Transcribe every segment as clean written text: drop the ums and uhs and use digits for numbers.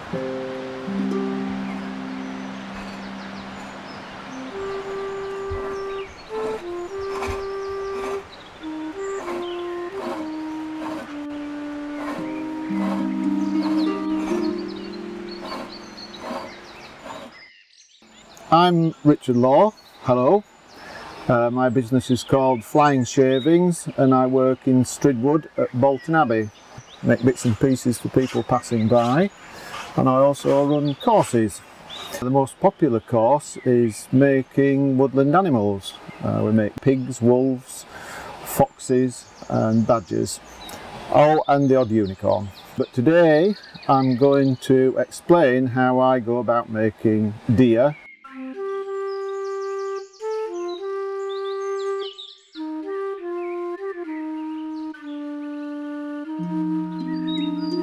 I'm Richard Law, hello. My business is called Flying Shavings and I work in Strid at Bolton Abbey. Make bits and pieces for people passing by, and I also run courses. The most popular course is making woodland animals. We make pigs, wolves, foxes and badgers, and the odd unicorn. But today I'm going to explain how I go about making deer.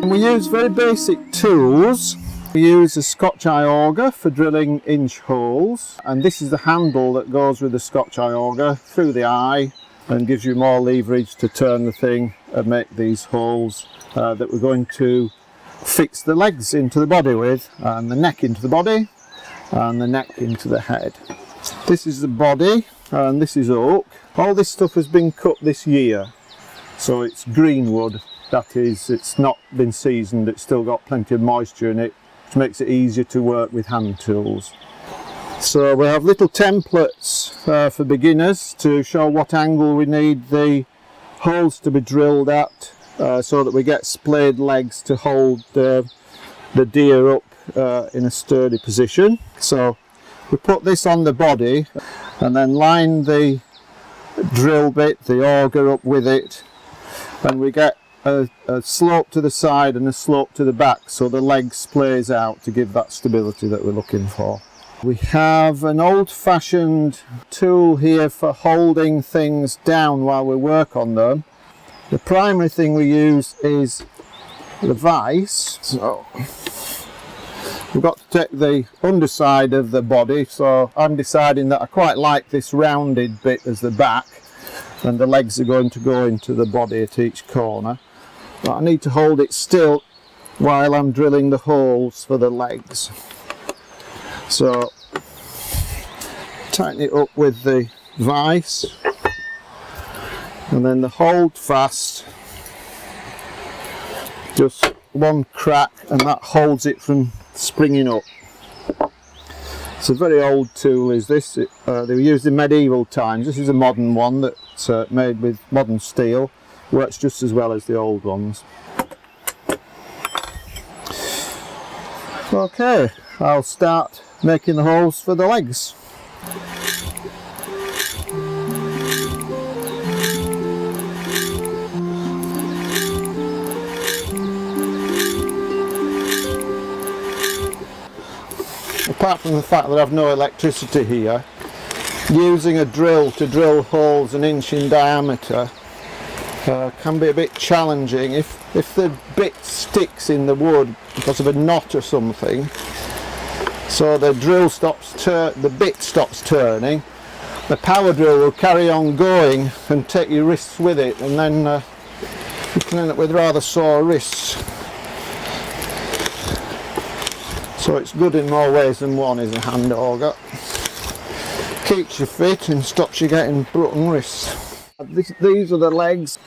We use very basic tools. We use a Scotch eye auger for drilling inch holes, and this is the handle that goes with the Scotch eye auger through the eye and gives you more leverage to turn the thing and make these holes that we're going to fix the legs into the body with, and the neck into the body and the neck into the head. This is the body and this is oak. All this stuff has been cut this year, so it's green wood. That is, it's not been seasoned, it's still got plenty of moisture in it, which makes it easier to work with hand tools. So we have little templates for beginners to show what angle we need the holes to be drilled at, so that we get splayed legs to hold the deer up in a sturdy position. So we put this on the body and then line the drill bit, the auger, up with it, and we get a slope to the side and a slope to the back, so the leg splays out to give that stability that we're looking for. We have an old-fashioned tool here for holding things down while we work on them. The primary thing we use is the vice. So we've got to take the underside of the body, so I'm deciding that I quite like this rounded bit as the back, and the legs are going to go into the body at each corner. But I need to hold it still while I'm drilling the holes for the legs. So tighten it up with the vice and then the hold fast, just one crack, and that holds it from springing up. It's a very old tool, is this. They were used in medieval times. This is a modern one that's made with modern steel. Works just as well as the old ones. Okay, I'll start making the holes for the legs. Apart from the fact that I've no electricity here, using a drill to drill holes an inch in diameter can be a bit challenging. If the bit sticks in the wood because of a knot or something, so the drill stops, the bit stops turning, the power drill will carry on going and take your wrists with it, and then you can end up with rather sore wrists. So it's good in more ways than one, is a hand auger. Keeps you fit and stops you getting broken wrists. These are the legs,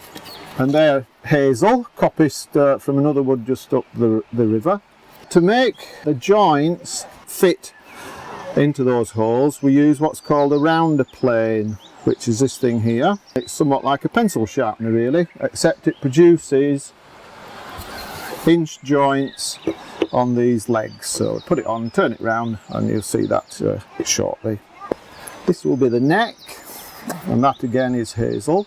and they're hazel, coppiced from another wood just up the river. To make the joints fit into those holes, we use what's called a rounder plane, which is this thing here. It's somewhat like a pencil sharpener really, except it produces inch joints on these legs. So put it on, turn it round, and you'll see that shortly. This will be the neck, and that again is hazel.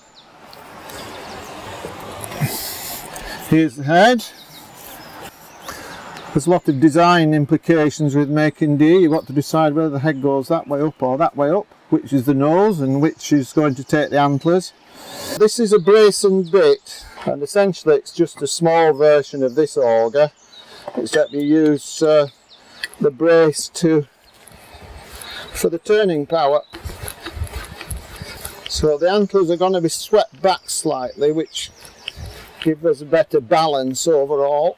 Here's the head. There's a lot of design implications with making deer. You've got to decide whether the head goes that way up or that way up, which is the nose and which is going to take the antlers. This is a brace and bit, and essentially it's just a small version of this auger, except you use the brace for the turning power. So the antlers are going to be swept back slightly, which gives us a better balance overall.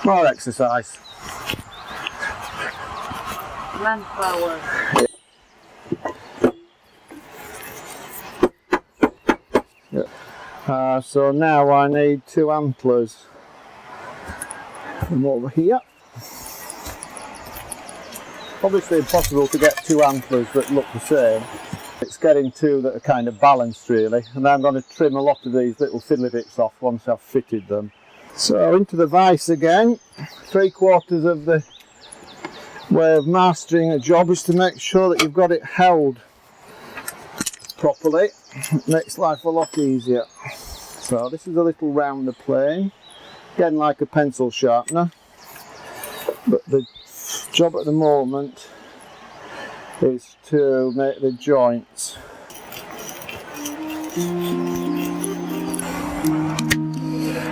More exercise. Manpower. So now I need 2 antlers from over here. Obviously impossible to get 2 antlers that look the same. It's getting 2 that are kind of balanced really, and I'm going to trim a lot of these little fiddly bits off once I've fitted them. So into the vise again. 3/4 of the way of mastering a job is to make sure that you've got it held properly. It makes life a lot easier. So this is a little rounder plane, again like a pencil sharpener, but the job at the moment is to make the joints.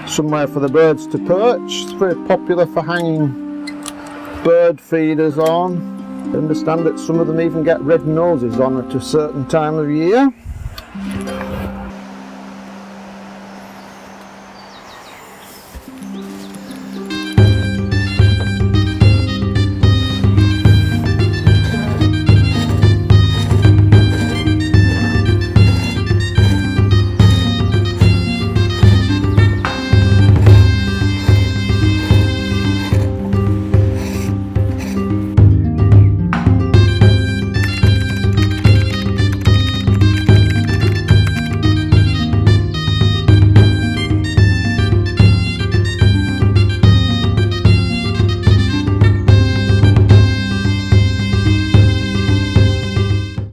Somewhere for the birds to perch. It's very popular for hanging bird feeders on. I understand that some of them even get red noses on at a certain time of year.